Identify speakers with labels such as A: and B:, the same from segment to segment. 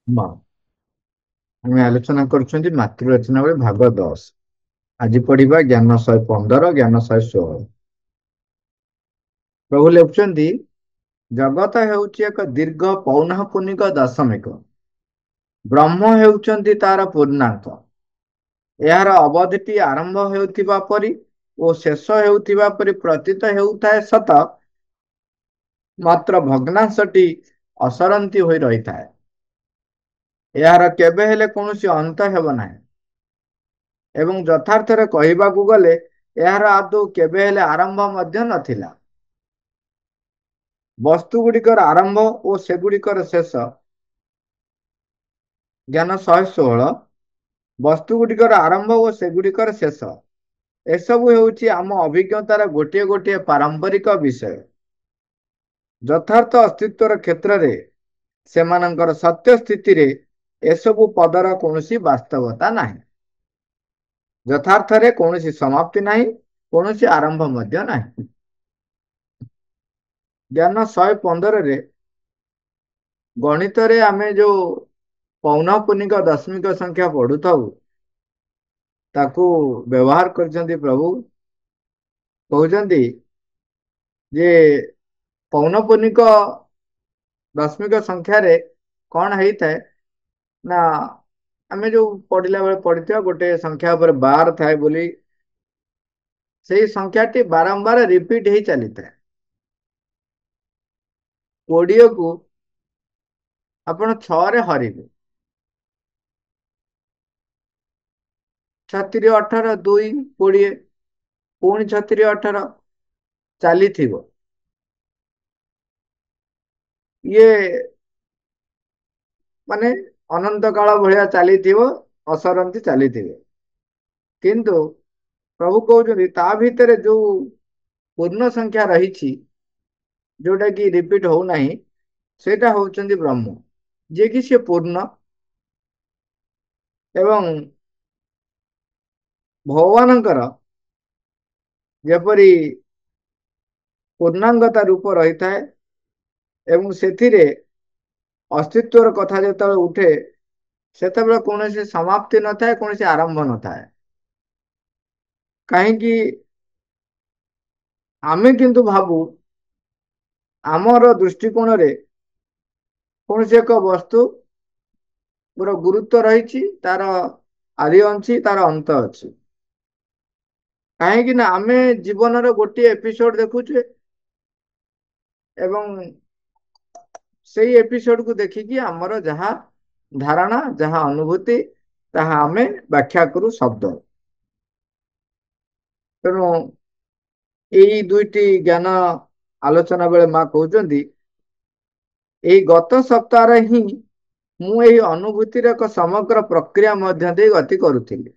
A: ମା ଆମେ ଆଲୋଚନା କରୁଛନ୍ତି ମାତୃରଚନା ବେଳେ ଭାଗ 10। ଆଜି ପଢିବା ଜ୍ଞାନ 115 ଜ୍ଞାନ 116। ପ୍ରଭୁ ଲେଖୁଛନ୍ତି ଜଗତ ହେଉଛି ଏକ ଦୀର୍ଘ ପୌନଃପୁନିକ ଦଶମିକ। ବ୍ରହ୍ମ ହେଉଛନ୍ତି ତାର ପୂର୍ଣ୍ଣାଙ୍କ। ଏହାର ଅବଧିଟି ଆରମ୍ଭ ହେଉଥିବା ପରି ଓ ଶେଷ ହେଉଥିବା ପରି ପ୍ରତୀତ ହେଉଥାଏ ସତ, ମାତ୍ର ଭଗ୍ନାଂଶଟି ଅସରନ୍ତି ହୋଇ ରହିଥାଏ। ଏହାର କେବେ ହେଲେ କୌଣସି ଅନ୍ତ ହେବ ନାହିଁ ଏବଂ ଯଥାର୍ଥରେ କହିବାକୁ ଗଲେ ଏହାର ଆଦୌ କେବେ ହେଲେ ଆରମ୍ଭ ମଧ୍ୟ ନଥିଲା। ବସ୍ତୁ ଗୁଡ଼ିକର ଆରମ୍ଭ ଓ ସେଗୁଡ଼ିକର ଶେଷ। ଜ୍ଞାନ 116। ବସ୍ତୁ ଗୁଡ଼ିକର ଆରମ୍ଭ ଓ ସେଗୁଡ଼ିକର ଶେଷ ଏସବୁ ହେଉଛି ଆମ ଅଭିଜ୍ଞତାର ଗୋଟିଏ ଗୋଟିଏ ପାରମ୍ପରିକ ବିଷୟ। ଯଥାର୍ଥ ଅସ୍ତିତ୍ୱର କ୍ଷେତ୍ରରେ ସେମାନଙ୍କର ସତ୍ୟ ସ୍ଥିତିରେ ଏସବୁ ପଦର କୌଣସି ବାସ୍ତବତା ନାହିଁ। ଯଥାର୍ଥରେ କୌଣସି ସମାପ୍ତି ନାହିଁ, କୌଣସି ଆରମ୍ଭ ମଧ୍ୟ ନାହିଁ। ଜ୍ଞାନ 115ରେ ଗଣିତରେ ଆମେ ଯୋଉ ପୌନଃପୁନିକ ଦଶମିକ ସଂଖ୍ୟା ପଢୁଥାଉ ତାକୁ ବ୍ୟବହାର କରିଛନ୍ତି ପ୍ରଭୁ। କହୁଛନ୍ତି ଯେ ପୌନଃପୁନିକ ଦଶମିକ ସଂଖ୍ୟାରେ କଣ ହେଇଥାଏ ନା ଆମେ ଯୋଉ ପଢିଲା ବେଳେ ପଢିଥିବା ଗୋଟେ ସଂଖ୍ୟା ଉପରେ ବାର ଥାଏ ବୋଲି ସେଇ ସଂଖ୍ୟାଟି ବାରମ୍ବାର ରିପିଟ ହେଇ ଚାଲିଥାଏ। 20କୁ ଆପଣ 6ରେ ହରିବେ, 6×18 2 20, ପୁଣି 6×18 ଚାଲିଥିବ। ଇଏ ମାନେ ଅନନ୍ତ କାଳ ଭଳିଆ ଚାଲିଥିବ, ଅସରନ୍ତି ଚାଲିଥିବେ। କିନ୍ତୁ ପ୍ରଭୁ କହୁଛନ୍ତି ତା ଭିତରେ ଯୋଉ ପୂର୍ଣ୍ଣ ସଂଖ୍ୟା ରହିଛି ଯୋଉଟା କି ରିପିଟ ହଉନାହିଁ, ସେଇଟା ହଉଛନ୍ତି ବ୍ରହ୍ମ, ଯିଏକି ସେ ପୂର୍ଣ୍ଣ ଏବଂ ଭଗବାନଙ୍କର ଯେପରି ପୂର୍ଣ୍ଣାଙ୍ଗତା ରୂପ ରହିଥାଏ ଏବଂ ସେଥିରେ ଅସ୍ତିତ୍ୱର କଥା ଯେତେବେଳେ ଉଠେ ସେତେବେଳେ କୌଣସି ସମାପ୍ତି ନଥାଏ, କୌଣସି ଆରମ୍ଭ ନଥାଏ। କାହିଁକି ଆମେ କିନ୍ତୁ ଭାବୁ ଆମର ଦୃଷ୍ଟିକୋଣରେ କୌଣସି ଏକ ବସ୍ତୁ ଗୁରୁତ୍ୱ ରହିଛି, ତାର ଆଦି ଅଛି, ତାର ଅନ୍ତ ଅଛି। କାହିଁକି ନା ଆମେ ଜୀବନର ଗୋଟିଏ ଏପିସୋଡ ଦେଖୁଛେ ଏବଂ ସେଇ ଏପିସୋଡକୁ ଦେଖିକି ଆମର ଯାହା ଧାରଣା, ଯାହା ଅନୁଭୂତି, ତାହା ଆମେ ବ୍ୟାଖ୍ୟା କରୁ ଶବ୍ଦ। ତେଣୁ ଏଇ ଦୁଇଟି ଜ୍ଞାନ ଆଲୋଚନା ବେଳେ ମା କହୁଛନ୍ତି ଏଇ ଗତ ସପ୍ତାହରେ ହିଁ ମୁଁ ଏହି ଅନୁଭୂତିର ଏକ ସମଗ୍ର ପ୍ରକ୍ରିୟା ମଧ୍ୟ ଦେଇ ଗତି କରୁଥିଲି।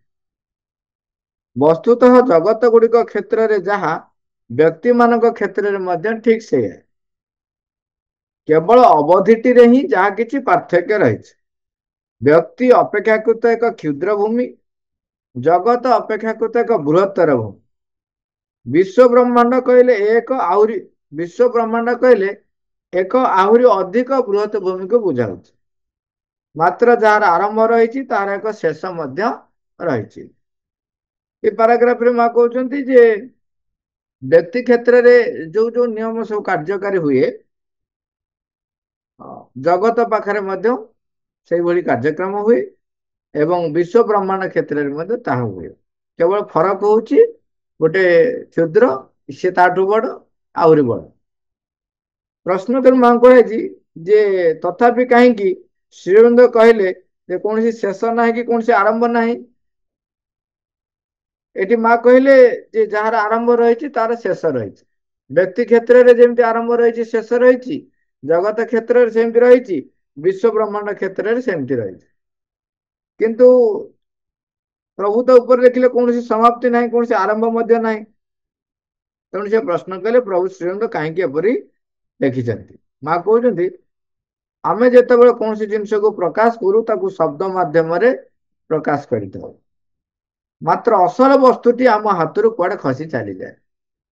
A: ବସ୍ତୁତଃ ଜଗତ ଗୁଡ଼ିକ କ୍ଷେତ୍ରରେ ଯାହା ବ୍ୟକ୍ତିମାନଙ୍କ କ୍ଷେତ୍ରରେ ମଧ୍ୟ ଠିକ ସେଇଆ। କେବଳ ଅବଧିଟିରେ ହିଁ ଯାହା କିଛି ପାର୍ଥକ୍ୟ ରହିଛି। ବ୍ୟକ୍ତି ଅପେକ୍ଷାକୃତ ଏକ କ୍ଷୁଦ୍ର ଭୂମି, ଜଗତ ଅପେକ୍ଷାକୃତ ଏକ ବୃହତ୍ତର ଭୂମି। ବିଶ୍ୱ ବ୍ରହ୍ମାଣ୍ଡ କହିଲେ ବିଶ୍ୱ ବ୍ରହ୍ମାଣ୍ଡ କହିଲେ ଏକ ଆହୁରି ଅଧିକ ବୃହତ ଭୂମିକୁ ବୁଝାଉଛି। ମାତ୍ର ଯାହାର ଆରମ୍ଭ ରହିଛି ତାର ଏକ ଶେଷ ମଧ୍ୟ ରହିଛି। ଏ ପାରାଗ୍ରାଫରେ ମା କହୁଛନ୍ତି ଯେ ବ୍ୟକ୍ତି କ୍ଷେତ୍ରରେ ଯୋଉ ଯୋଉ ନିୟମ ସବୁ କାର୍ଯ୍ୟକାରୀ ହୁଏ, ଜଗତ ପାଖରେ ମଧ୍ୟ ସେଇଭଳି କାର୍ଯ୍ୟକ୍ରମ ହୁଏ ଏବଂ ବିଶ୍ୱ ବ୍ରହ୍ମାଣ୍ଡ କ୍ଷେତ୍ରରେ ମଧ୍ୟ ତାହା ହୁଏ। କେବଳ ଫରକ ହଉଛି ଗୋଟେ କ୍ଷୁଦ୍ର, ସେ ତାଠୁ ବଡ, ଆହୁରି ବଡ। ପ୍ରଶ୍ନ ତେଣୁ ମାଙ୍କୁ କରାଯାଇଛି ଯେ ତଥାପି କାହିଁକି ଶ୍ରୀଅରବିନ୍ଦ କହିଲେ ଯେ କୌଣସି ଶେଷ ନାହିଁ କି କୌଣସି ଆରମ୍ଭ ନାହିଁ। ଏଠି ମା କହିଲେ ଯେ ଯାହାର ଆରମ୍ଭ ରହିଛି ତାର ଶେଷ ରହିଛି। ବ୍ୟକ୍ତି କ୍ଷେତ୍ରରେ ଯେମିତି ଆରମ୍ଭ ରହିଛି, ଶେଷ ରହିଛି, ଜଗତ କ୍ଷେତ୍ରରେ ସେମିତି ରହିଛି, ବିଶ୍ୱ ବ୍ରହ୍ମାଣ୍ଡ କ୍ଷେତ୍ରରେ ସେମିତି ରହିଛି। କିନ୍ତୁ ପ୍ରଭୁ ତ ଉପରେ ଦେଖିଲେ କୌଣସି ସମାପ୍ତି ନାହିଁ, କୌଣସି ଆରମ୍ଭ ମଧ୍ୟ ନାହିଁ। ତେଣୁ ସେ ପ୍ରଶ୍ନ କଲେ ପ୍ରଭୁ ଶ୍ରୀଅରବିନ୍ଦ କାହିଁକି ଏପରି ଲେଖିଛନ୍ତି। ମା କହୁଛନ୍ତି ଆମେ ଯେତେବେଳେ କୌଣସି ଜିନିଷକୁ ପ୍ରକାଶ କରୁ ତାକୁ ଶବ୍ଦ ମାଧ୍ୟମରେ ପ୍ରକାଶ କରିଥାଉ, ମାତ୍ର ଅସଲ ବସ୍ତୁଟି ଆମ ହାତରୁ କୁଆଡେ ଖସି ଚାଲିଯାଏ।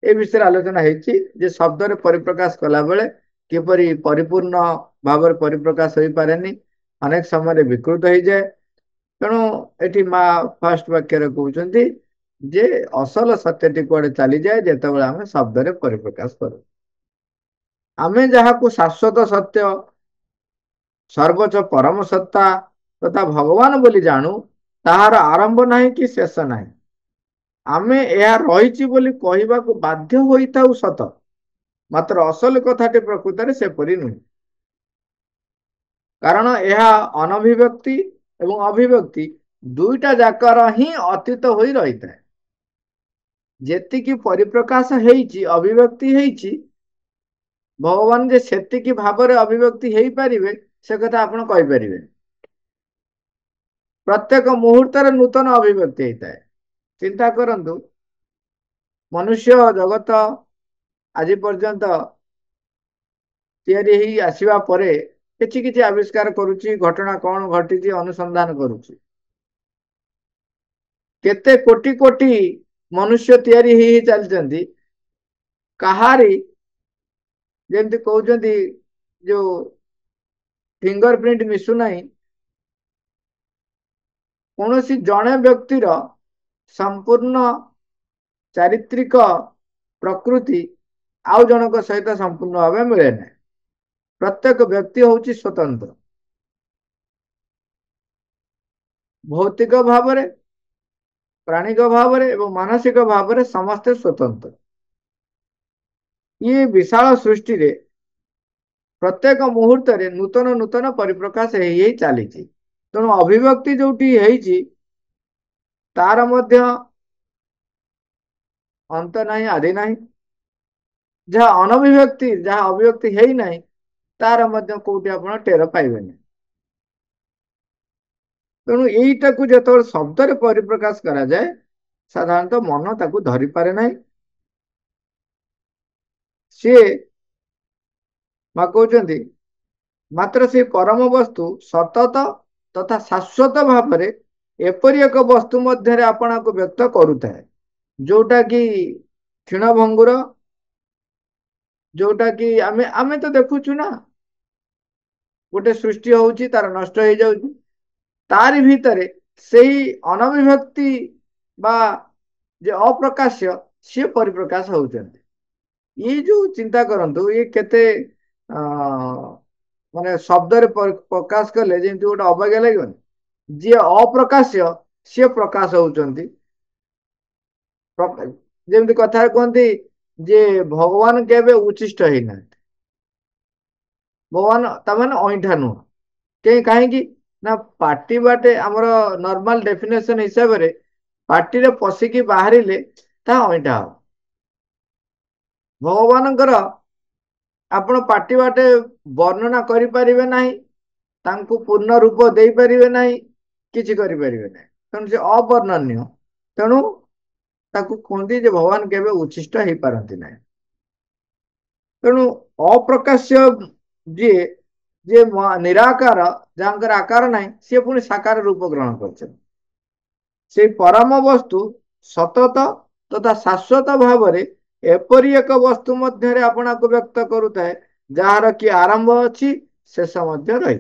A: ଏ ବିଷୟରେ ଆଲୋଚନା ହେଇଛି ଯେ ଶବ୍ଦରେ ପରିପ୍ରକାଶ କଲା ବେଳେ କିପରି ପରିପୂର୍ଣ୍ଣ ଭାବରେ ପରିପ୍ରକାଶ ହେଇପାରେନି अनेक समय विकृत हो जाए। तेणु एटी माँ फर्स्ट वाक्य कहते जे असल सत्यटी कुआडे चली जाए जिते आम शब्द परिप्रकाश करूँ। आमे जहां शाश्वत सत्य सर्वोच्च परम सत्ता तथा भगवान बोली जानू ताहार आरंभ नहीं कि शेष नहीं। आमे यह रही बोली कहवाक बाध्य होता सत, मात्र असल कथाटी प्रकृत में सेपरी नुहे। कारण यह अनभिव्यक्ति एवं अभिव्यक्ति दुईटा जाकर ही अतीत हो रही है। जेतिकी परिप्रकाश होईची अभिव्यक्ति होईची भगवान जे सेतिकी भावरे अभिव्यक्ति हो पारिबे से कथा आपण कहि परिबे। प्रत्येक मुहूर्त नूतन अभिव्यक्ति होता है। चिंता करंतु मनुष्य जगत आज पर्यंत तैयारी ही आसीबा परे किछि किछि आविष्कार करुची, घटना कौन घटी अनुसंधान करुची। केते कोटि कोटि मनुष्य तैयारी ही चलती कहारी जेमती कहते जो फिंगरप्रिंट मिसु नहीं कौन सी जड़े व्यक्तिर संपूर्ण चारित्रिक प्रकृति आउ जनक सहित संपूर्ण भाव मिले ना। प्रत्येक व्यक्ति हूँ स्वतंत्र भौतिक भाव प्राणिक भाव एवं मानसिक भाव समस्ते स्वतंत्र। ये विशाल सृष्टि रे प्रत्येक मुहूर्त नूतन नूतन परिप्रकाश ही चली। तेणु अभिव्यक्ति जोटी तार मध्य अंत नहीं आदि नहीं, जहाँ अनभिव्यक्ति जहाँ अभिव्यक्ति है ही नहीं तार मध्य कोटी आप टेर पाइबे। तेणु यहीटा को जो शब्द परिप्रकाश करा जाए साधारणतः मन ताकू धरी पारे ना। सी माँ कहते मात्र से परम वस्तु सतत तथा शाश्वत भाव एपरी एक वस्तु मध्य आपना को व्यक्त करुता है जोटा कि क्षीणभंगुर, जोटा कि आमे आमे तो देखुचु ना गोटे सृष्टि होउची तार नष्ट हो जाउची तारि भितरे सेही अनभिव्यक्ति बा जे अप्रकाश्य सी परिप्रकाश होउचंती। ये जो चिंता करंतु ये केते माने शब्द प्रकाश कले जेमती गोटे अवज्ञा लगे। जी अप्रकाश्य सी प्रकाश होउचंती। जेमती कथा कहती जे भगवान केबे उचिष्ट ही ना, भगवान तमाने अईठा नुह कहीं ना पार्टी बाटे आमर नॉर्मल डेफिनेशन हिसाब रे पार्टी रे पशिकी बाहर ता अईठा हो। भगवानकर आपण पार्टी बाटे वर्णना करि परिबे नाही, तांको पूर्ण रूप दे परिबे नाही, किछि करि परिबे नाही। तेणु से अवर्णनीय, तेणु ताकू कहते जे भगवान केबे उचिष्ट हो पारती ना। तेणु अप्रकाश्य जी जे निराकार जहाँकर आकार ना सी पुणी साकार रूप ग्रहण कर परम वस्तु सतत तथा शाश्वत भाव एपरी एक वस्तु मध्य आपना को व्यक्त करुए जार कि आरंभ अच्छी शेष रही।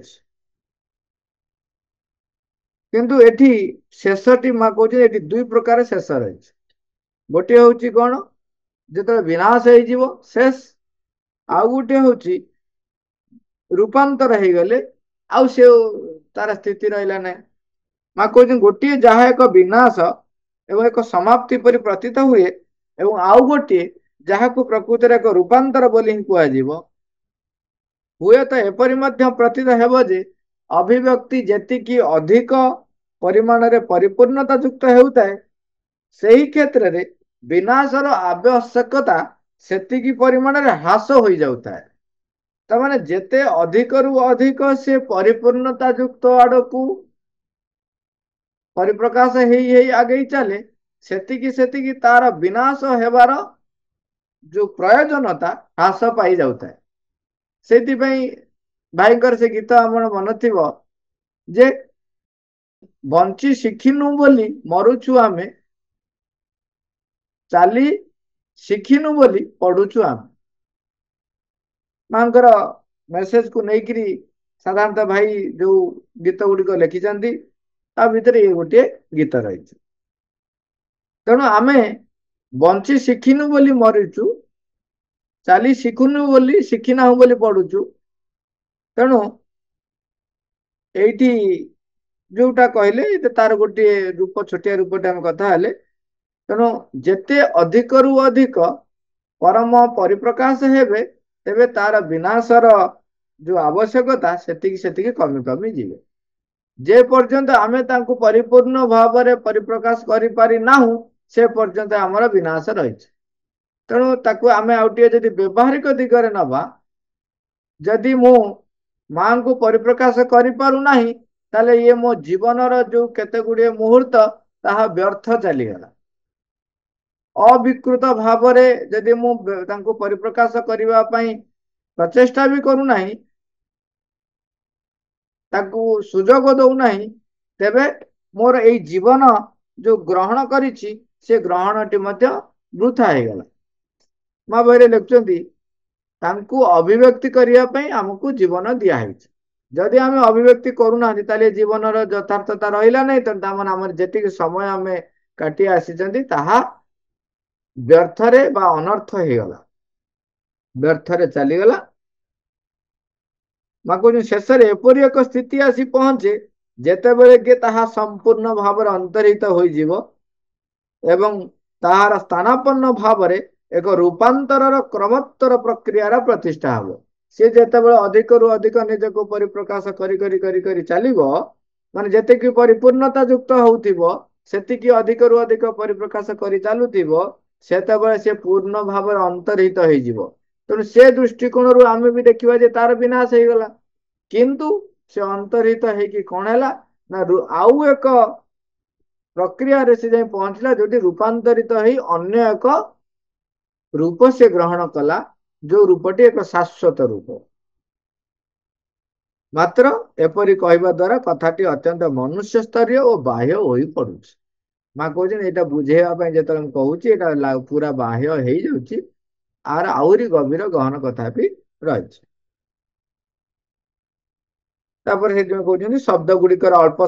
A: किंतु एठी शेषटी माँ कहते दुई प्रकार शेष रही। गोटे हूँ कौन जो विनाश हो शेष, आउ गोटे हूँ रूपांतर हो गले आउ से तार स्थिति रहा ना। माँ कहते गोटे जहाँ एक विनाश एवं एक समाप्ति परि प्रतीत हुए एवं आउ गोटे जहाँ को प्रकृति एक रूपांतर बोली कह हुए तो एपरी मध्य प्रतीत हेब जे अभिव्यक्ति जेतिकी अधिक परिमाण रे परिपूर्णता युक्त होता है सही क्षेत्र रे विनाशर आवश्यकता सेतिकी परिमाण रे ह्रास हो जाता है। तमाने जेते अधिक रु अधिक से परिपूर्णता युक्त आड़कू परिप्रकाश ही आगे चले सेतिकी तार विनाश हेबार जो प्रयोजनता ह्रास पाई जाता है। से भाईकर से गीत आम मन थी जे बंची शिखिनु बोली मरुचु आमे, चाली शिखिनु बोली पढ़ुचु आमे। मांकर मेसेज को लेकिरी ସାଧାରଣତଃ ଭାଇ ଯୋଉ ଗୀତ ଗୁଡିକ ଲେଖିଛନ୍ତି ତା ଭିତରେ ଏ ଗୋଟିଏ ଗୀତ ରହିଛି। ତେଣୁ ଆମେ ବଞ୍ଚି ଶିଖିନୁ ବୋଲି ମରିଛୁ, ଚାଲି ଶିଖୁନୁ ବୋଲି ଶିଖିନାହୁଁ ବୋଲି ପଢୁଛୁ। ତେଣୁ ଏଇଠି ଯୋଉଟା କହିଲେ ତାର ଗୋଟିଏ ରୂପ, ଛୋଟିଆ ରୂପଟେ ଆମେ କଥା ହେଲେ। ତେଣୁ ଯେତେ ଅଧିକରୁ ଅଧିକ ପରମ ପରିପ୍ରକାଶ ହେବେ, ତେବେ ତାର ବିନାଶର ଯୋଉ ଆବଶ୍ୟକତା ସେତିକି ସେତିକି କମି କମି ଯିବେ। ଯେ ପର୍ଯ୍ୟନ୍ତ ଆମେ ତାଙ୍କୁ ପରିପୂର୍ଣ୍ଣ ଭାବରେ ପରିପ୍ରକାଶ କରିପାରି ନାହୁଁ, ସେ ପର୍ଯ୍ୟନ୍ତ ଆମର ବିନାଶ ରହିଛି। ତେଣୁ ତାକୁ ଆମେ ଆଉ ଟିକେ ଯଦି ବ୍ୟବହାରିକ ଦିଗରେ ନବା, ଯଦି ମୁଁ ମାଙ୍କୁ ପରିପ୍ରକାଶ କରିପାରୁନାହିଁ, ତାହେଲେ ଇଏ ମୋ ଜୀବନର ଯୋଉ କେତେ ଗୁଡିଏ ମୁହୂର୍ତ୍ତ ତାହା ବ୍ୟର୍ଥ ଚାଲିଗଲା। ଅବିକୃତ ଭାବରେ ଯଦି ମୁଁ ତାଙ୍କୁ ପରିପ୍ରକାଶ କରିବା ପାଇଁ ପ୍ରଚେଷ୍ଟା ବି କରୁନାହିଁ, ତାକୁ ସୁଯୋଗ ଦଉନାହିଁ, ତେବେ ମୋର ଏଇ ଜୀବନ ଯୋଉ ଗ୍ରହଣ କରିଛି ସେ ଗ୍ରହଣଟି ମଧ୍ୟ ବୃଥା ହେଇଗଲା। ମା ବହିରେ ଲେଖୁଛନ୍ତି ତାଙ୍କୁ ଅଭିବ୍ୟକ୍ତି କରିବା ପାଇଁ ଆମକୁ ଜୀବନ ଦିଆହେଇଛି। ଯଦି ଆମେ ଅଭିବ୍ୟକ୍ତି କରୁନାହାନ୍ତି ତାହେଲେ ଜୀବନର ଯଥାର୍ଥତା ରହିଲା ନାହିଁ। ତେଣୁ ତାମାନେ ଆମର ଯେତିକି ସମୟ ଆମେ କାଟି ଆସିଛନ୍ତି ତାହା ବ୍ୟର୍ଥରେ ବା ଅନର୍ଥ ହେଇଗଲା, ବ୍ୟର୍ଥରେ ଚାଲିଗଲା। ମା କହୁଛନ୍ତି ଶେଷରେ ଏପରି ଏକ ସ୍ଥିତି ଆସି ପହଞ୍ଚେ ଯେତେବେଳେ କି ତାହା ସମ୍ପୂର୍ଣ୍ଣ ଭାବରେ ଅନ୍ତର୍ହିତ ହୋଇଯିବ ଏବଂ ତାହାର ସ୍ଥାନାପନ୍ନ ଭାବରେ ଏକ ରୂପାନ୍ତରର କ୍ରମୋତ୍ତର ପ୍ରକ୍ରିୟାର ପ୍ରତିଷ୍ଠା ହେବ। ସେ ଯେତେବେଳେ ଅଧିକରୁ ଅଧିକ ନିଜକୁ ପରିପ୍ରକାଶ କରି କରି କରି କରି ଚାଲିବ, ମାନେ ଯେତିକି ପରିପୂର୍ଣ୍ଣତା ଯୁକ୍ତ ହଉଥିବ, ସେତିକି ଅଧିକରୁ ଅଧିକ ପରିପ୍ରକାଶ କରି ଚାଲୁଥିବ, ସେତେବେଳେ ସେ ପୂର୍ଣ୍ଣ ଭାବରେ ଅନ୍ତର୍ହିତ ହେଇଯିବ। ତେଣୁ ସେ ଦୃଷ୍ଟିକୋଣରୁ ଆମେ ବି ଦେଖିବା ଯେ ତାର ବିନାଶ ହେଇଗଲା। କିନ୍ତୁ ସେ ଅନ୍ତର୍ହିତ ହେଇକି କଣ ହେଲା ନା ଆଉ ଏକ ପ୍ରକ୍ରିୟାରେ ସେ ଯାଇ ପହଞ୍ଚିଲା, ଯୋଉଠି ରୂପାନ୍ତରିତ ହେଇ ଅନ୍ୟ ଏକ ରୂପ ସେ ଗ୍ରହଣ କଲା, ଯୋଉ ରୂପଟି ଏକ ଶାଶ୍ୱତ ରୂପ। ମାତ୍ର ଏପରି କହିବା ଦ୍ୱାରା କଥାଟି ଅତ୍ୟନ୍ତ ମନୁଷ୍ୟ ସ୍ତରୀୟ ଓ ବାହ୍ୟ ହୋଇ ପଡୁଛି। ମା କହୁଛନ୍ତି ଏଇଟା ବୁଝେଇବା ପାଇଁ ଯେତେବେଳେ ମୁଁ କହୁଛି ଏଇଟା ପୁରା ବାହ୍ୟ ହେଇଯାଉଛି, ଆର ଆହୁରି ଗଭୀର ଗହନ କଥା ବି ରହିଛି। ତାପରେ ସେଥିପାଇଁ କହୁଛନ୍ତି ଶବ୍ଦ ଗୁଡିକର ଅଳ୍ପ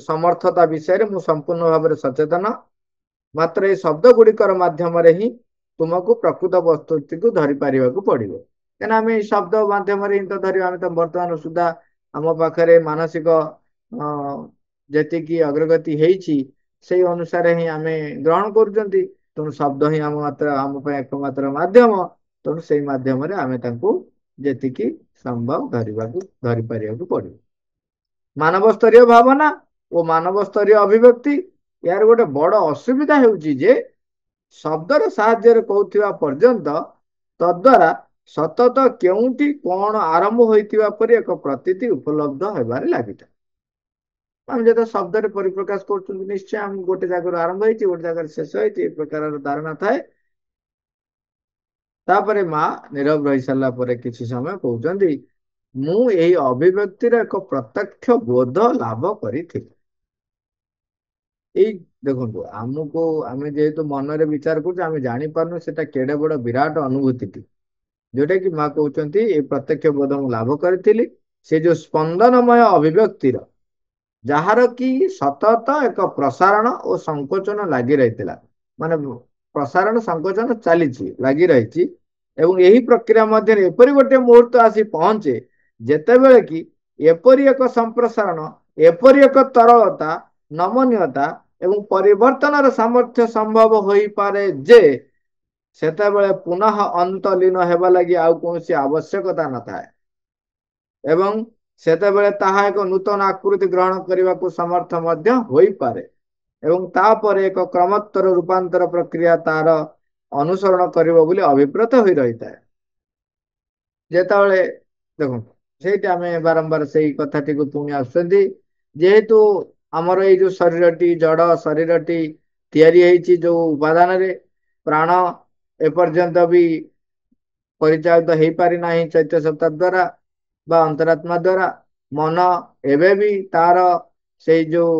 A: ସମର୍ଥତା ବିଷୟରେ ମୁଁ ସମ୍ପୂର୍ଣ୍ଣ ଭାବରେ ସଚେତନ। ମାତ୍ର ଏଇ ଶବ୍ଦ ଗୁଡିକର ମାଧ୍ୟମରେ ହିଁ ତୁମକୁ ପ୍ରକୃତ ବସ୍ତୁଟିକୁ ଧରି ପାରିବାକୁ ପଡିବ। କାହିଁକିନା ଆମେ ଏଇ ଶବ୍ଦ ମାଧ୍ୟମରେ ହିଁ ତ ଧରିବା। ଆମେ ତ ବର୍ତ୍ତମାନ ସୁଦ୍ଧା ଆମ ପାଖରେ ମାନସିକ ଯେତିକି ଅଗ୍ରଗତି ହେଇଛି ସେଇ ଅନୁସାରେ ହିଁ ଆମେ ଗ୍ରହଣ କରୁଛନ୍ତି। ତେଣୁ ଶବ୍ଦ ହିଁ ଆମ ପାଇଁ ଏକମାତ୍ର ମାଧ୍ୟମ। ତେଣୁ ସେଇ ମାଧ୍ୟମରେ ଆମେ ତାଙ୍କୁ ଯେତିକି ସମ୍ଭବ ଧରି ପାରିବାକୁ ପଡିବ। ମାନବ ସ୍ତରୀୟ ଭାବନା ଓ ମାନବ ସ୍ତରୀୟ ଅଭିବ୍ୟକ୍ତି, ଏହାର ଗୋଟେ ବଡ ଅସୁବିଧା ହେଉଛି ଯେ ଶବ୍ଦର ସାହାଯ୍ୟରେ କହୁଥିବା ପର୍ଯ୍ୟନ୍ତ ତଦ୍ୱାରା ସତତ କେଉଁଠି କଣ ଆରମ୍ଭ ହୋଇଥିବା ପରି ଏକ ପ୍ରତୀତି ଉପଲବ୍ଧ ହେବାରେ ଲାଗିଥାଏ। ଆମେ ଯେତେବେଳେ ଶବ୍ଦରେ ପରିପ୍ରକାଶ କରୁଛନ୍ତି, ନିଶ୍ଚୟ ଆମେ ଗୋଟେ ଜାଗାରୁ ଆରମ୍ଭ ହେଇଛି, ଗୋଟେ ଜାଗାରେ ଶେଷ ହେଇଛି, ଏ ପ୍ରକାରର ଧାରଣା ଥାଏ। ତାପରେ ମା ନୀରବ ରହି ସାରିଲା ପରେ କିଛି ସମୟ କହୁଛନ୍ତି, ମୁଁ ଏହି ଅଭିବ୍ୟକ୍ତିର ଏକ ପ୍ରତ୍ୟକ୍ଷ ବୋଧ ଲାଭ କରିଥିଲି। ଏଇ ଦେଖନ୍ତୁ, ଆମେ ଯେହେତୁ ମନରେ ବିଚାର କରୁଛୁ, ଆମେ ଜାଣିପାରୁନୁ ସେଟା କେଡେ ବଡ ବିରାଟ ଅନୁଭୂତିଟି, ଯୋଉଟା କି ମା କହୁଛନ୍ତି ଏଇ ପ୍ରତ୍ୟକ୍ଷ ବୋଧ ମୁଁ ଲାଭ କରିଥିଲି। ସେ ଯୋଉ ସ୍ପନ୍ଦନମୟ ଅଭିବ୍ୟକ୍ତିର, ଯାହାର କି ସତତ ଏକ ପ୍ରସାରଣ ଓ ସଂକୋଚନ ଲାଗି ରହିଥିଲା, ମାନେ ପ୍ରସାରଣ ସଂକୋଚନ ଚାଲିଛି, ଲାଗି ରହିଛି। ଏବଂ ଏହି ପ୍ରକ୍ରିୟା ମଧ୍ୟରେ ଏପରି ଗୋଟେ ମୁହୂର୍ତ୍ତ ଆସି ପହଞ୍ଚେ ଯେତେବେଳେ କି ଏପରି ଏକ ସମ୍ପ୍ରସାରଣ, ଏପରି ଏକ ତରଳତା, ନମନୀୟତା ଏବଂ ପରିବର୍ତ୍ତନର ସାମର୍ଥ୍ୟ ସମ୍ଭବ ହୋଇପାରେ ଯେ ସେତେବେଳେ ପୁନଃ ଅନ୍ତଲୀନ ହେବା ଲାଗି ଆଉ କୌଣସି ଆବଶ୍ୟକତା ନଥାଏ ଏବଂ ସେତେବେଳେ ତାହା ଏକ ନୂତନ ଆକୃତି ଗ୍ରହଣ କରିବାକୁ ସମର୍ଥ ମଧ୍ୟ ହୋଇପାରେ ଏବଂ ତାପରେ ଏକ କ୍ରମୋତ୍ତର ରୂପାନ୍ତର ପ୍ରକ୍ରିୟା ତାର ଅନୁସରଣ କରିବ ବୋଲି ଅଭିପ୍ରେତ ହୋଇ ରହିଥାଏ। ଯେତେବେଳେ ଦେଖନ୍ତୁ, ସେଇଠି ଆମେ ବାରମ୍ବାର ସେଇ କଥାଟିକୁ ପୁଣି ଆସୁଛନ୍ତି, ଯେହେତୁ ଆମର ଏଇ ଯୋଉ ଶରୀରଟି, ଜଡ ଶରୀରଟି ତିଆରି ହେଇଛି ଯୋଉ ଉପାଦାନରେ, ପ୍ରାଣ ଏପର୍ଯ୍ୟନ୍ତ ବି ପରିଚାଳିତ ହେଇପାରି ନାହିଁ ଚୈତ୍ୟ ସତ୍ତା ଦ୍ୱାରା ବା ଅନ୍ତରାତ୍ମା ଦ୍ୱାରା। ମନ ଏବେ ବି ତାର ସେଇ ଯୋଉ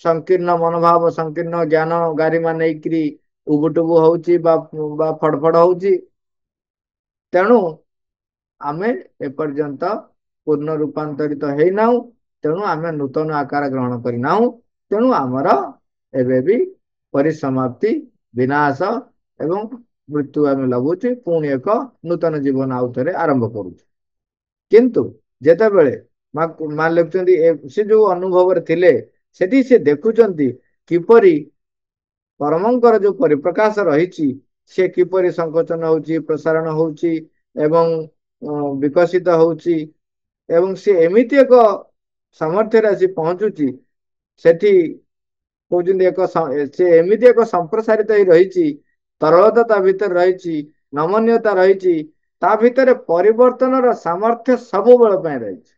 A: ସଂକୀର୍ଣ୍ଣ ମନୋଭାବ, ସଂକୀର୍ଣ୍ଣ ଜ୍ଞାନ ଗାରିମା ନେଇକିରି ଉବୁଟୁବୁ ହଉଛି ବା ଫଡଫଡ ହଉଛି। ତେଣୁ ଆମେ ଏପର୍ଯ୍ୟନ୍ତ ପୂର୍ଣ୍ଣ ରୂପାନ୍ତରିତ ହେଇନାହୁଁ, ତେଣୁ ଆମେ ନୂତନ ଆକାର ଗ୍ରହଣ କରିନାହୁଁ। ତେଣୁ ଆମର ଏବେ ବି ପରିସମାପ୍ତି, ବିନାଶ ଏବଂ ମୃତ୍ୟୁ ଆମେ ଲଭୁଛୁ, ପୁଣି ଏକ ନୂତନ ଜୀବନ ଆଉ ଥରେ ଆରମ୍ଭ କରୁଛୁ। କିନ୍ତୁ ଯେତେବେଳେ ମା ଲେଖୁଛନ୍ତି ସେ ଯୋଉ ଅନୁଭବରେ ଥିଲେ, ସେଠି ସେ ଦେଖୁଛନ୍ତି କିପରି ପରମଙ୍କର ଯୋଉ ପରିପ୍ରକାଶ ରହିଛି, ସେ କିପରି ସଂକୋଚନ ହଉଛି, ପ୍ରସାରଣ ହଉଛି ଏବଂ ବିକଶିତ ହଉଛି, ଏବଂ ସେ ଏମିତି ଏକ ସାମର୍ଥ୍ୟରେ ଆସି ପହଞ୍ଚୁଛି, ସେଠି କହୁଛନ୍ତି ସେ ଏମିତି ଏକ ସମ୍ପ୍ରସାରିତ ହେଇ ରହିଛି, ତରଳତା ତା ଭିତରେ ରହିଛି, ନମନୀୟତା ରହିଛି, ତା ଭିତରେ ପରିବର୍ତ୍ତନର ସାମର୍ଥ୍ୟ ସବୁବେଳ ପାଇଁ ରହିଛି।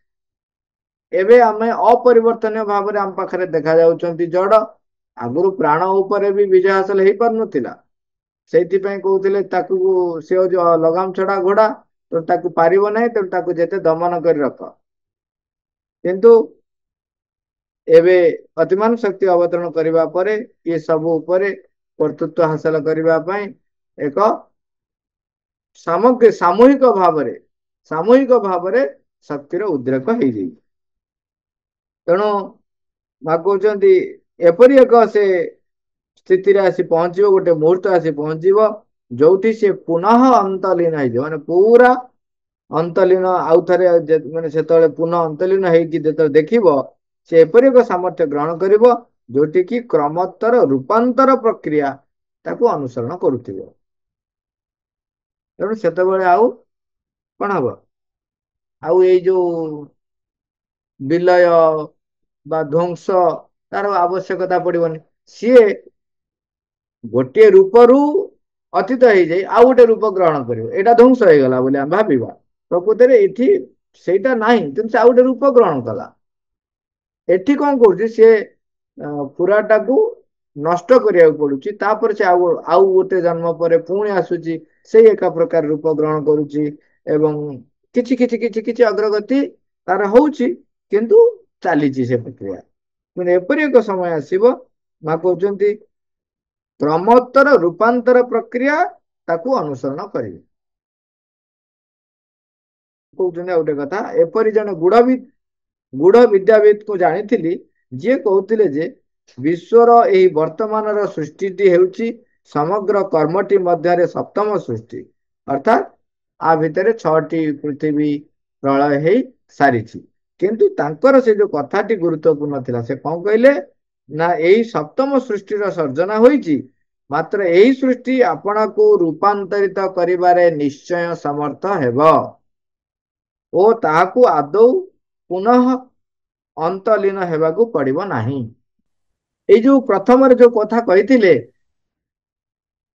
A: ଏବେ ଆମେ ଅପରିବର୍ତ୍ତନୀୟ ଭାବରେ ଆମ ପାଖରେ ଦେଖା ଯାଉଛନ୍ତି ଜଡ। ଆଗରୁ ପ୍ରାଣ ଉପରେ ବି ବିଜୟ ହାସଲ ହେଇପାରୁନଥିଲା, ସେଇଥିପାଇଁ କହୁଥିଲେ ତାକୁ ସେ ହଉଛି ଲଗାମ ଛଡା ଘୋଡା, ତ ତାକୁ ପାରିବ ନାହିଁ, ତେଣୁ ତାକୁ ଯେତେ ଦମନ କରି ରଖ। କିନ୍ତୁ ଏବେ ଅତିମାନ ଶକ୍ତି ଅବତରଣ କରିବା ପରେ ଏ ସବୁ ଉପରେ କର୍ତ୍ତୃତ୍ୱ ହାସଲ କରିବା ପାଇଁ ଏକ ସାମୂହିକ ଭାବରେ ଶକ୍ତିର ଉଦ୍ରେକ ହେଇଯାଇଛି। ତେଣୁ ମା କହୁଛନ୍ତି ଏପରି ଏକ ସେ ସ୍ଥିତିରେ ଆସି ପହଞ୍ଚିବ, ଗୋଟେ ମୁହୂର୍ତ୍ତ ଆସି ପହଞ୍ଚିବ ଯୋଉଠି ସେ ପୁନଃ ଅନ୍ତଲୀନ ହେଇଯିବ, ମାନେ ପୁରା ଅନ୍ତଲୀନ ଆଉ ଥରେ, ମାନେ ସେତେବେଳେ ପୁନଃ ଅନ୍ତଲୀନ ହେଇକି ଯେତେବେଳେ ଦେଖିବ, ସେ ଏପରି ଏକ ସାମର୍ଥ୍ୟ ଗ୍ରହଣ କରିବ ଯୋଉଠି କି କ୍ରମୋତ୍ତର ରୂପାନ୍ତର ପ୍ରକ୍ରିୟା ତାକୁ ଅନୁସରଣ କରୁଥିବ। ତେଣୁ ସେତେବେଳେ ଆଉ କଣ ହବ, ଆଉ ଏଇ ଯୋଉ ବିଲୟ ବା ଧ୍ୱଂସ ତାର ଆବଶ୍ୟକତା ପଡିବନି। ସିଏ ଗୋଟିଏ ରୂପରୁ ଅତୀତ ହେଇଯାଇ ଆଉ ଗୋଟେ ରୂପ ଗ୍ରହଣ କରିବ, ଏଇଟା ଧ୍ୱଂସ ହେଇଗଲା ବୋଲି ଆମେ ଭାବିବା, ପ୍ରକୃତରେ ଏଠି ସେଇଟା ନାହିଁ, କିନ୍ତୁ ସେ ଆଉ ଗୋଟେ ରୂପ ଗ୍ରହଣ କଲା। ଏଠି କଣ କରୁଛି, ସେ ପୁରାଟାକୁ ନଷ୍ଟ କରିବାକୁ ପଡୁଛି, ତାପରେ ସେ ଆଉ ଗୋଟେ ଜନ୍ମ ପରେ ପୁଣି ଆସୁଛି, ସେଇ ଏକା ପ୍ରକାର ରୂପ ଗ୍ରହଣ କରୁଛି ଏବଂ କିଛି କିଛି କିଛି କିଛି ଅଗ୍ରଗତି ତାର ହଉଛି, କିନ୍ତୁ ଚାଲିଛି ସେ ପ୍ରକ୍ରିୟା। କିନ୍ତୁ ଏପରି ଏକ ସମୟ ଆସିବ, ମା କହୁଛନ୍ତି କ୍ରମୋତ୍ତର ରୂପାନ୍ତର ପ୍ରକ୍ରିୟା ତାକୁ ଅନୁସରଣ କରିବେ। କହୁଛନ୍ତି ଆଉ ଗୋଟେ କଥା, ଏପରି ଜଣେ ଗୂଢ ବିଦ୍ୟାବିତ୍ କୁ ଜାଣିଥିଲି, ଯିଏ କହୁଥିଲେ ଯେ ବିଶ୍ୱର ଏହି ବର୍ତ୍ତମାନର ସୃଷ୍ଟିଟି ହେଉଛି ସମଗ୍ର କର୍ମଟି ମଧ୍ୟରେ ସପ୍ତମ ସୃଷ୍ଟି, ଅର୍ଥାତ୍ ଆ ଭିତରେ 6ଟି ପୃଥିବୀ ପ୍ରଳୟ ହେଇ ସାରିଛି। କିନ୍ତୁ ତାଙ୍କର ସେ ଯୋଉ କଥାଟି ଗୁରୁତ୍ୱପୂର୍ଣ୍ଣ ଥିଲା, ସେ କଣ କହିଲେ ନା ଏଇ ସପ୍ତମ ସୃଷ୍ଟିର ସର୍ଜନା ହୋଇଛି, ମାତ୍ର ଏହି ସୃଷ୍ଟି ଆପଣଙ୍କୁ ରୂପାନ୍ତରିତ କରିବାରେ ନିଶ୍ଚୟ ସମର୍ଥ ହେବ ଓ ତାହାକୁ ଆଦୌ ପୁନଃ ଅନ୍ତଲୀନ ହେବାକୁ ପଡିବ ନାହିଁ। ଏଇ ଯୋଉ ପ୍ରଥମରେ ଯୋଉ କଥା କହିଥିଲେ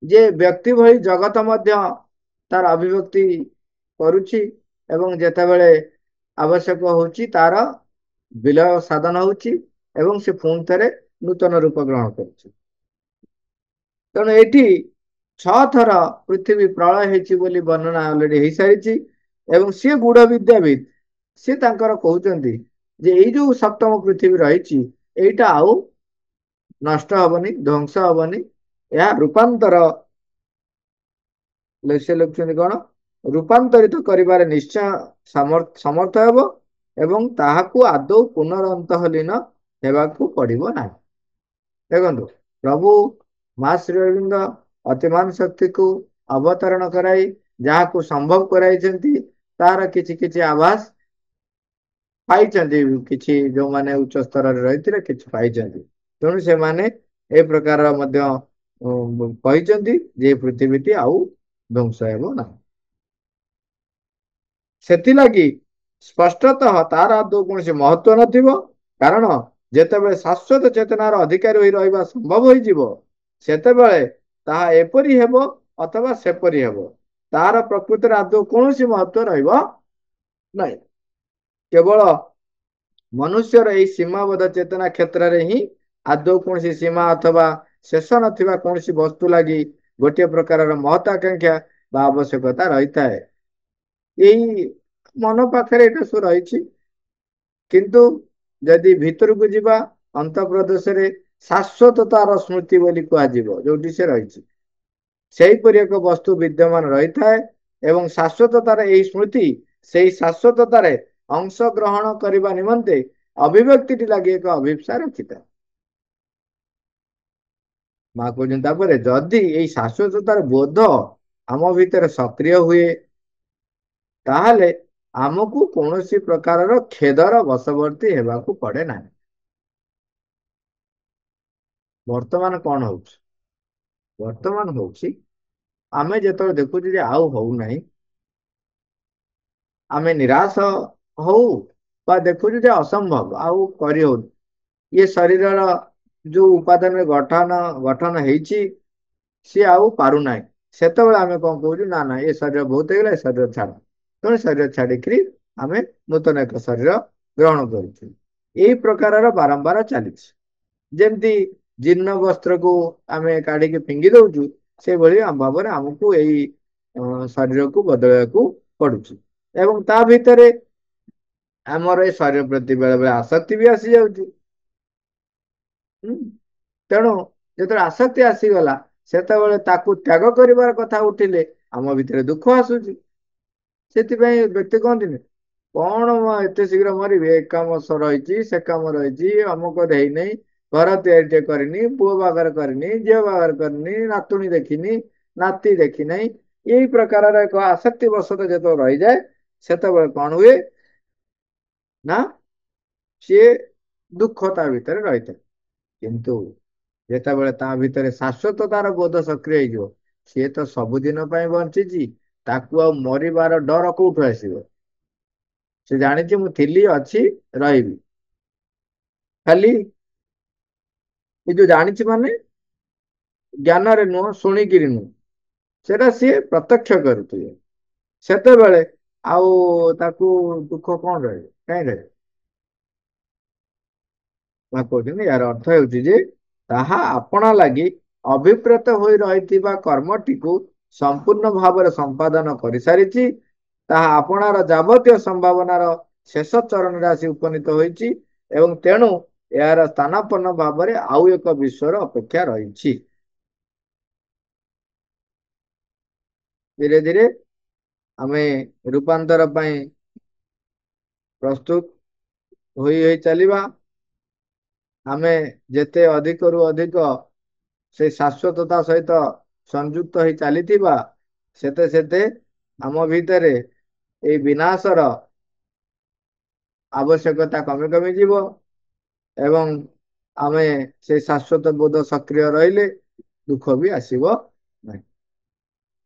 A: ଯେ ବ୍ୟକ୍ତି ଭଳି ଜଗତ ମଧ୍ୟ ତାର ଅଭିବ୍ୟକ୍ତି କରୁଛି ଏବଂ ଯେତେବେଳେ ଆବଶ୍ୟକ ହଉଛି ତାର ବିଲୟ ସାଧନ ହଉଛି ଏବଂ ସେ ପୁଣି ଥରେ ନୂତନ ରୂପ ଗ୍ରହଣ କରୁଛି। ତେଣୁ ଏଠି 6 ଥର ପୃଥିବୀ ପ୍ରଳୟ ହେଇଛି ବୋଲି ବର୍ଣ୍ଣନା ଅଲରେଡି ହେଇସାରିଛି ଏବଂ ସିଏ ଗୂଢ ବିଦ୍ୟାବିତ୍, ସିଏ ତାଙ୍କର କହୁଛନ୍ତି ଯେ ଏଇ ଯୋଉ ସପ୍ତମ ପୃଥିବୀ ରହିଛି, ଏଇଟା ଆଉ ନଷ୍ଟ ହବନି, ଧ୍ୱଂସ ହବନି, ଏହା ରୂପାନ୍ତର, ସେ ଲେଖୁଛନ୍ତି କଣ, ରୂପାନ୍ତରିତ କରିବାରେ ନିଶ୍ଚୟ ସମର୍ଥ ହେବ ଏବଂ ତାହାକୁ ଆଦୌ ପୁନରନ୍ତଲୀନ ହେବାକୁ ପଡିବ ନାହିଁ। ଦେଖନ୍ତୁ, ପ୍ରଭୁ ମା ଶ୍ରୀ ଅରବିନ୍ଦ ଅତିମାନ ଶକ୍ତିକୁ ଅବତରଣ କରାଇ ଯାହାକୁ ସମ୍ଭବ କରାଇଛନ୍ତି, ତାର କିଛି କିଛି ଆଭାସ ପାଇଛନ୍ତି, କିଛି ଯୋଉମାନେ ଉଚ୍ଚ ସ୍ତରରେ ରହିଥିଲେ କିଛି ପାଇଛନ୍ତି। ତେଣୁ ସେମାନେ ଏ ପ୍ରକାର ମଧ୍ୟ କହିଛନ୍ତି ଯେ ପୃଥିବୀଟି ଆଉ ଧ୍ୱଂସ ହେବ ନାହିଁ। ସେଥିଲାଗି ସ୍ପଷ୍ଟତଃ ତାର ଆଦୌ କୌଣସି ମହତ୍ଵ ନଥିବ, କାରଣ ଯେତେବେଳେ ଶାଶ୍ୱତ ଚେତନାର ଅଧିକାରୀ ହୋଇ ରହିବା ସମ୍ଭବ ହୋଇଯିବ, ସେତେବେଳେ ତାହା ଏପରି ହେବ ଅଥବା ସେପରି ହେବ, ତାର ପ୍ରକୃତିରେ ଆଦୌ କୌଣସି ମହତ୍ଵ ରହିବ ନାହିଁ। କେବଳ ମନୁଷ୍ୟର ଏହି ସୀମାବଦ୍ଧ ଚେତନା କ୍ଷେତ୍ରରେ ହିଁ ଆଦୌ କୌଣସି ସୀମା ଅଥବା ଶେଷ ନଥିବା କୌଣସି ବସ୍ତୁ ଲାଗି ଗୋଟିଏ ପ୍ରକାରର ମହତ୍ୱାକାଂକ୍ଷା ବା ଆବଶ୍ୟକତା ରହିଥାଏ। ଏଇ ମନ ପାଖରେ ଏଟା ସବୁ ରହିଛି, କିନ୍ତୁ ଯଦି ଭିତରକୁ ଯିବା ଅନ୍ତଃପ୍ରଦେଶରେ ଶାଶ୍ୱତତାର ସ୍ମୃତି ବୋଲି କୁହାଯିବ, ଯୋଉଠି ସେ ରହିଛି, ସେହିପରି ଏକ ବସ୍ତୁ ବିଦ୍ୟମାନ ରହିଥାଏ ଏବଂ ଶାଶ୍ୱତତାର ଏହି ସ୍ମୃତି, ସେଇ ଶାଶ୍ୱତତାରେ अंश ग्रहण करने निमंते अभिव्यक्ति लगे एक अभिप्सा रखिता माँ कहते जदि यही शाश्वततार बोध आम भितर सक्रिय हुए ताहले आमको कौन सी प्रकार खेदर वशवर्ती हेबाकू पड़े ना वर्तमान कौन हो वर्तमान हूँ आमे जो देखु आउ हो नहीं आमे निराश हो देखु असंभव आउ करी हो ये शरीर जो उपादान गठन गठन ହେଇଛି सी आउ पारु ना सेतबेले आमे कौन कहू ना ना ये शरीर बहुत हो शरीर छाड़ तेणु शरीर छाड़िकी आमे नूतन एक शरीर ग्रहण करूँ यही प्रकार बारंबार चली जमती जीर्ण वस्त्र को आमे काढ़ी फिंगी दौचु से भाई भाव में आमको यही शरीर को बदल पड़ुଛି एवं ता भितर आमर ए शरीर प्रति बेले बेले आसक्ति भी आसी जाऊँगी तेणु जो आसक्ति आसीगला सेतबेले ताकू त्याग करिवार कथा उठिले आम भितर दुख आसूची से व्यक्ति कहती कौन एत शीघ्र मरबी ए काम रही से काम रही अमुक दे नहीं घर तैयारी करनी पुओ बागर करनी झील बागर करनी नातुणी देखनी नाती देखी नहीं यही प्रकार एक आसक्ति बसत जो रही जाए से कौन हुए ना सी दुख ता भीतर रही था किंतु ଯେତେବେଳେ ତା ଭିତରେ ଶାଶ୍ୱତତାର ବୋଧ ସକ୍ରିୟ ହେଇଯିବ ସିଏ ତ ସବୁଦିନ ପାଇଁ ବଞ୍ଚିଛି ତାକୁ ଆଉ ମରିବାର ଡର କୋଉଠୁ ଆସିବ ସେ ଜାଣିଛି ମୁଁ ଥିଲି ଅଛି ରହିବି ଖାଲି ଏ ଯୋଉ ଜାଣିଛି ମାନେ ଜ୍ଞାନରେ ନୁହଁ ଶୁଣିକିରି ନୁହଁ ସେଟା ସିଏ ପ୍ରତ୍ୟକ୍ଷ କରୁଥିବେ ସେତେବେଳେ ଆଉ ତାକୁ ଦୁଃଖ କଣ ରହିବ କାହିଁ ରହିବ କହୁଛନ୍ତି ୟାର ଅର୍ଥ ହେଉଛି ଯେ ତାହା ଆପଣା ଲାଗି ଅଭିପ୍ରେତ ହୋଇ ରହିଥିବା କର୍ମଟିକୁ ସମ୍ପୂର୍ଣ୍ଣ ଭାବରେ ସମ୍ପାଦନ କରିସାରିଛି ତାହା ଆପଣାର ଯାବତୀୟ ସମ୍ଭାବନାର ଶେଷ ଚରଣରେ ଆସି ଉପନୀତ ହୋଇଛି ଏବଂ ତେଣୁ ଏହାର ସ୍ଥାନାପନ୍ନ ଭାବରେ ଆଉ ଏକ ବିଶ୍ୱର ଅପେକ୍ଷା ରହିଛି ଧୀରେ ଧୀରେ ଆମେ ରୂପାନ୍ତର ପାଇଁ ପ୍ରସ୍ତୁତ ହୋଇ ଚାଲିବା आमे जेते अधिक रु अधिक से शाश्वतता सहित संयुक्त हो चली सेते सेते आम भितर ये विनाशर आवश्यकता कमी कमी जीव एवं आमे से शाश्वत बोध सक्रिय रहिले दुख भी आसीबो नहीं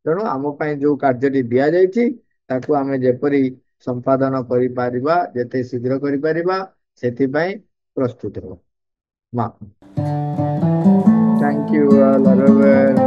A: तेणु आम जो कार्य दि जाइछि ताकू आमे जेपरी संपादन करि परिबा जेते शीघ्र करि परिबा सेति प्रस्तुत हो Ma. Thank you, Laravel.